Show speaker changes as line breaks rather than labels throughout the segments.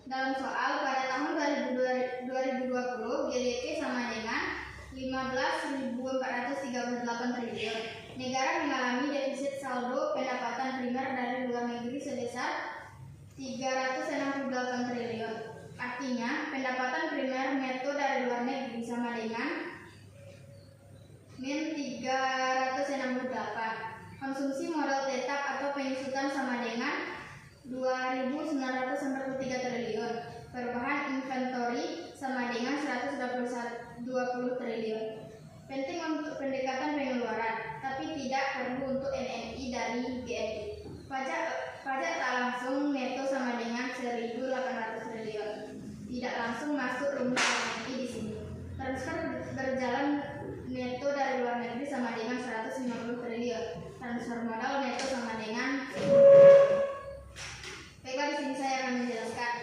Dalam soal pada tahun 2020 GDP sama dengan 15.438 triliun. Negara mengalami defisit saldo pendapatan primer dari luar negeri sebesar 368 triliun. Artinya, pendapatan primer neto dari luar negeri sama dengan min 368. Konsumsi modal tetap atau penyusutan sama dengan 2.943 triliun. Perubahan inventory sama dengan 120 triliun. Penting untuk pendekatan pengeluaran, tapi tidak perlu untuk NNI dari GNI. Pajak tak langsung neto sama dengan 1.800 triliun. Tidak langsung masuk rumus NNI di sini. Transfer berjalan neto dari luar negeri sama dengan 150 triliun. Transfer modal neto sama dengan. Baiklah, di sini saya akan menjelaskan.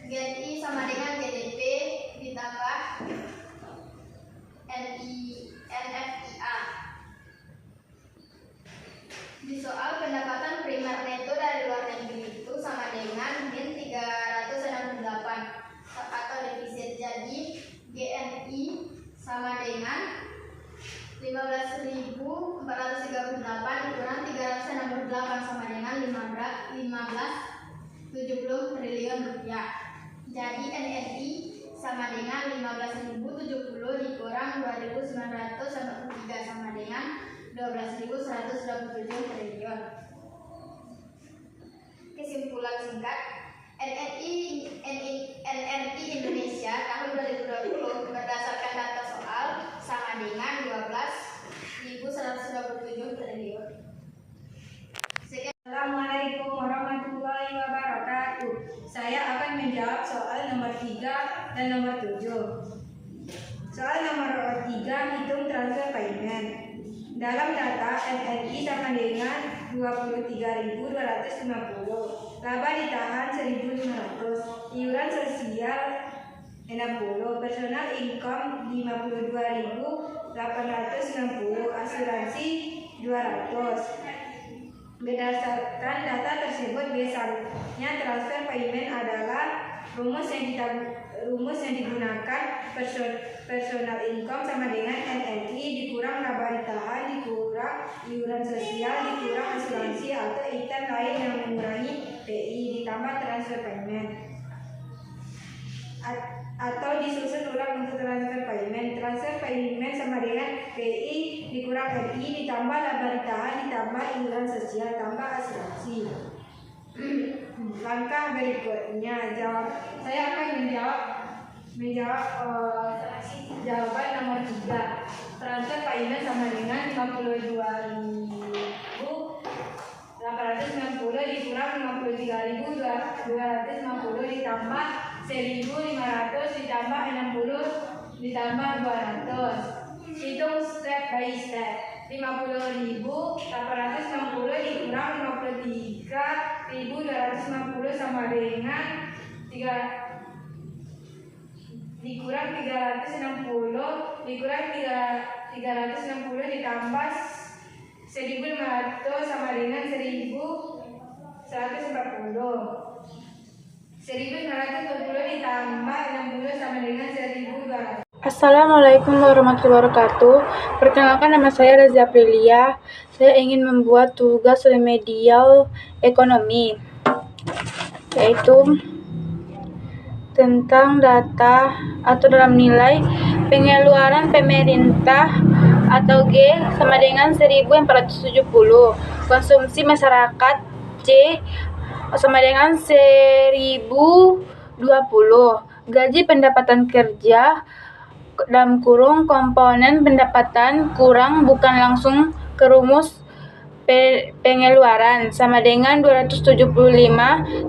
GNI sama dengan GDP ditambah NFIA. Di soal pendapatan primer neto dari luar negeri itu sama dengan min 368 atau defisit. Jadi GNI sama dengan 15.438 dikurang 368 sama dengan 15.070 triliun rupiah. Jadi NNI sama dengan 15.070 dikurang 2.943 sama dengan 12.127 triliun. Kesimpulan singkat, NNI Indonesia tahun 2020 berdasarkan data soal sama dengan 12.127 triliun.
Assalamualaikum warahmatullahi wabarakatuh. Saya akan menjawab soal nomor 3 dan nomor 7. Soal nomor 3, hitung transfer payment. Dalam data NNI sama dengan 23.250, laba ditahan 1.500, iuran sosial 60, personal income 52.860, asuransi 200. Berdasarkan data tersebut, biasanya transfer payment adalah rumus yang digunakan personal income sama dengan NNI dikurang laba ditahan dikurang iuran sosial dikurang asuransi atau item lain yang mengurangi PI ditambah transfer payment. Atau disusun ulang untuk transfer payment. Transfer payment sama dengan PI dikurang RI ditambah laba ditahan ditambah iuran sosial tambah asuransi. Langkah berikutnya, saya akan menjawab jawaban nomor 3. Transfer payment sama dengan 52.860 dikurang 53.250 ditambah 1.500 ditambah 60 ditambah 200. Hitung step by step. 50.860 dikurang 53.250 sama dengan dikurang 360 dikurang 360 ditambah 1.500 sama dengan 1.140. 1.940 ditambah 60 sama dengan 1.200.
Assalamualaikum warahmatullahi wabarakatuh. Perkenalkan, nama saya Reza Aprilia. Saya ingin membuat tugas remedial ekonomi, yaitu tentang data atau dalam nilai pengeluaran pemerintah atau G sama dengan 1.470, konsumsi masyarakat C sama dengan 1.020, gaji pendapatan kerja dalam kurung komponen pendapatan kurang bukan langsung ke rumus pengeluaran sama dengan 275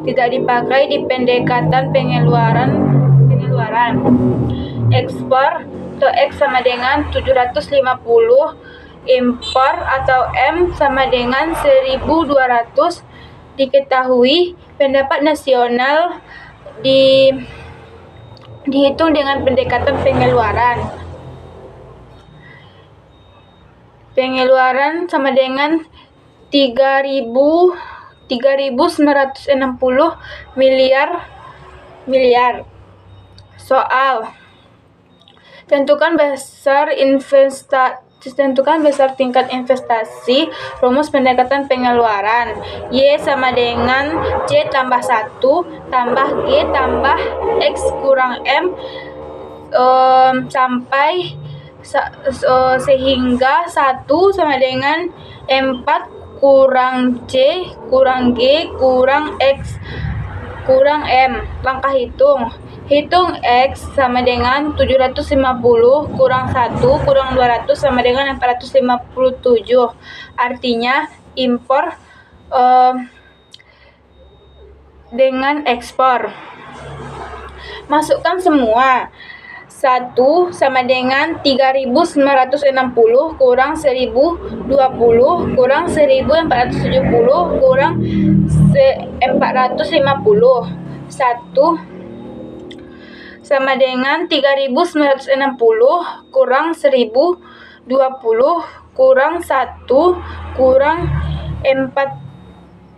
tidak dipakai di pendekatan pengeluaran. Ekspor atau X sama dengan 750, impor atau M sama dengan 1.200. Diketahui pendapat nasional dihitung dengan pendekatan pengeluaran. Pengeluaran sama dengan 3.960 miliar miliar. Soal. Tentukan besar tingkat investasi. Rumus pendekatan pengeluaran. Y sama dengan C tambah 1 tambah G tambah X kurang M sampai sehingga 1 sama dengan 4 kurang C kurang G kurang X kurang M. Langkah hitung. Hitung X sama dengan 750 kurang 1 kurang 200 sama dengan 457. Artinya impor dengan ekspor. Masukkan semua. 1 sama dengan 3.960 kurang 1.020 kurang 1.470 kurang 450. 1 sama dengan 3.960 kurang 1.020 kurang 1 kurang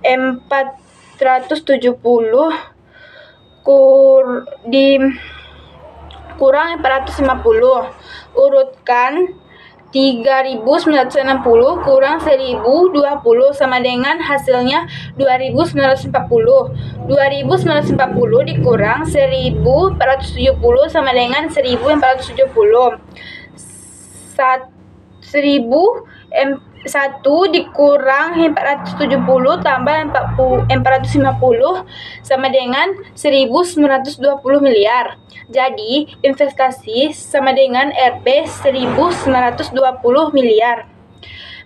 470 kurang 450. Urutkan 3.960 kurang 1.020 sama dengan hasilnya 2.940. 2.940 dikurang 1.470 sama dengan 1.470. 1 dikurang 470 tambah 450 sama dengan 1.920 miliar. Jadi investasi sama dengan Rp 1.920 miliar.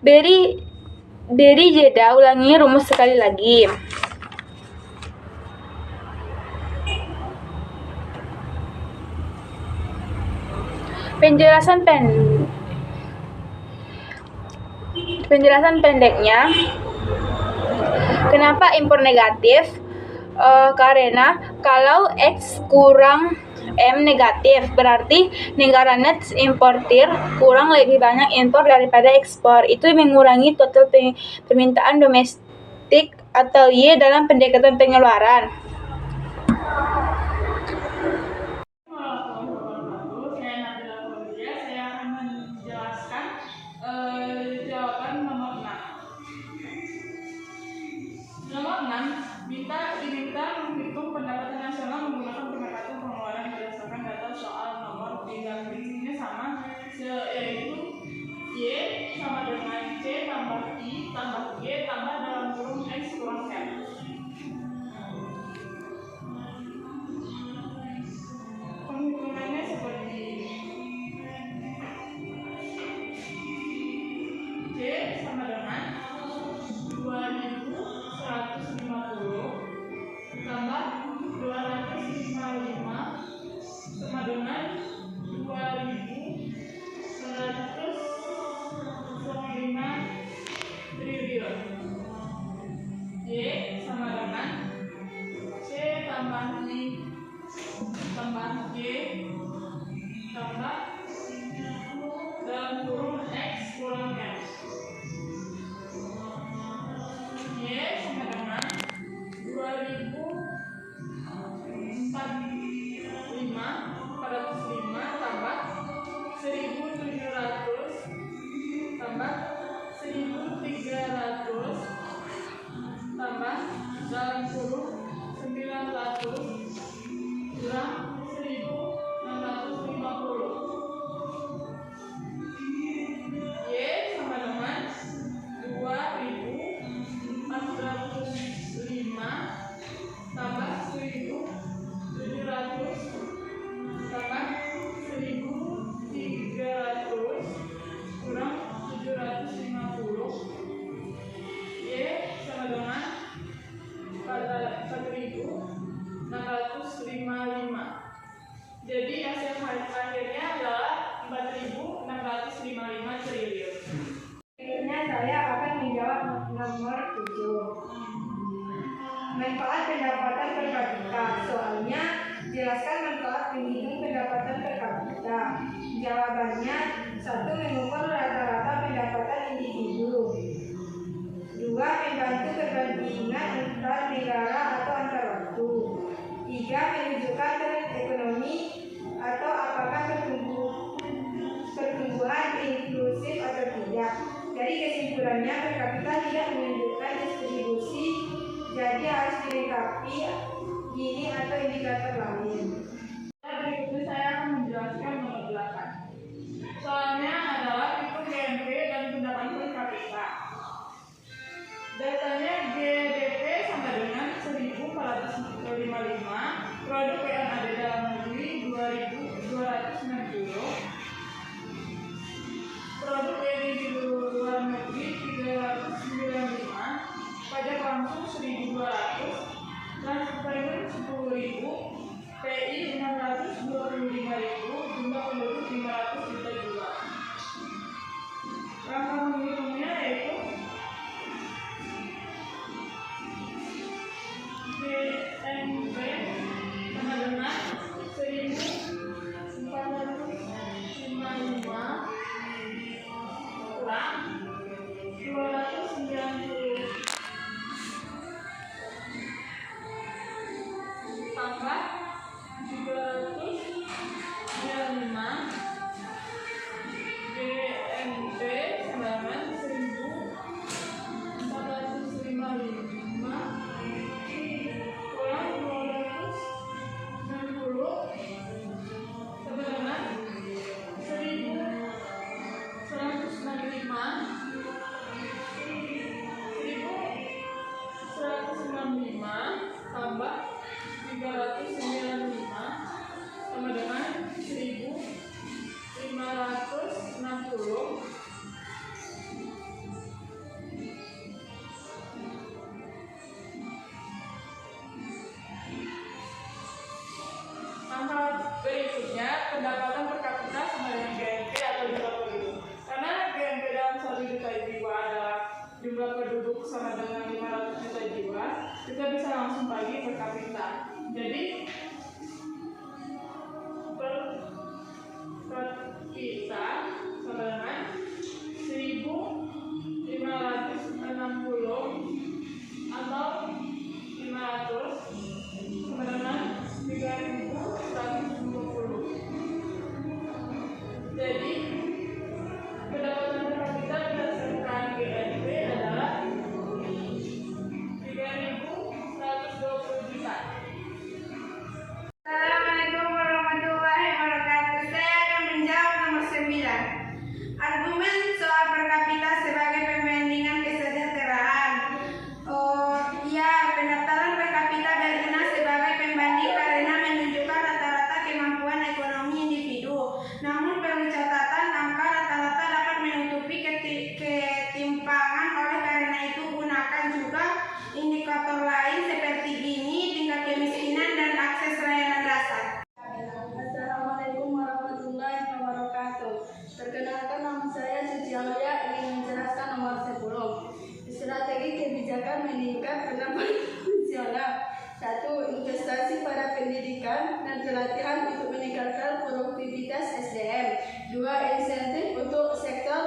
Beri jeda, ulangi rumus sekali lagi. Penjelasan pendeknya, kenapa impor negatif? Karena kalau X kurang M negatif, berarti negara net importir kurang lebih banyak impor daripada ekspor. Itu mengurangi total permintaan domestik atau Y dalam pendekatan pengeluaran.
Saya akan menjelaskan jawaban nomor 6. Nomor 6 diminta menghitung pendapatan nasional menggunakan pendekatan pengeluaran berdasarkan data soal nomor 3. Prinsipnya sama, yaitu Y sama dengan C tambah I tambah G tambah dalam kurung X kurang M. Penghitungannya seperti ini. C sama dengan 2.150 tambah 255 sama dengan 2.105 triliun. Y sama dengan C tambah I tambah G tambah dalam kurung X kurang M. Y sama dengan 405 tambah 1.700 tambah 1.300 tambah dalam kurung 900 kurang 1.650. Y sama dengan 2.405 tambah 1.700 tambah 1.300 kurang 750. Y sama dengan 4.655. Jadi hasil akhirnya adalah 4.655 triliun.
Akhirnya saya akan menjawab nomor 7. Manfaat pendapatan per kapita. Soalnya jelaskan manfaat menghitung pendapatan per kapita. Jawabannya, 1. Mengukur rata-rata pendapatan individu. 2. Membantu perbandingan antar negara atau antar waktu. 3. Menunjukkan
Produk PMAD dalam negeri 2.260. Produk yang di luar negeri 395. Pajak langsung 1.200. Transfer payment 10.000. PI 625.000. Jumlah penduduk 500 juta jiwa. Langkah menghitungnya yaitu DNP sama dengan 1.455 kurang 290 tambah 395. DNP sama dengan 1.455 kurang 260 sama dengan 1.165 tambah 395 sama dengan 1.560. Langkah berikutnya, pendapatan per kapita sama dengan GNP atau jumlah penduduk. Karena GNP dalam 1 juta jiwa adalah jumlah penduduk sama dengan 500 juta jiwa, kita bisa langsung bagi per kapita. Jadi per kapita sama dengan 1.560 atau 500 sama dengan 3.120. Jadi pendapatan per kapita berdasarkan GNP adalah 3.120 juta.
Assalamualaikum warahmatullahi wabarakatuh. Saya akan menjawab nomor 9. Argumen soal per kapita sebagai perbandingan kesejahteraan. Pendaftaran per kapita berguna sebagai pembanding karena menunjukkan rata-rata kemampuan ekonomi individu. Namun perlu catatan, angka rata-rata dapat menutupi ketimpangan. Oleh karena itu, gunakan juga indikator lain seperti ini, tingkat kemiskinan dan akses layanan dasar. Assalamualaikum warahmatullahi wabarakatuh. Perkenalkan, nama saya Suci Amalia, ingin menjelaskan nomor 10. Strategi kebijakan meningkat pendapatan nasional. 1. Investasi pada pendidikan dan pelatihan untuk meningkatkan produktivitas SDM. 2. Insentif untuk sektor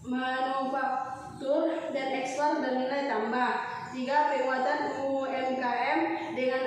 manufaktur dan ekspor bernilai tambah. 3. Penguatan UMKM dengan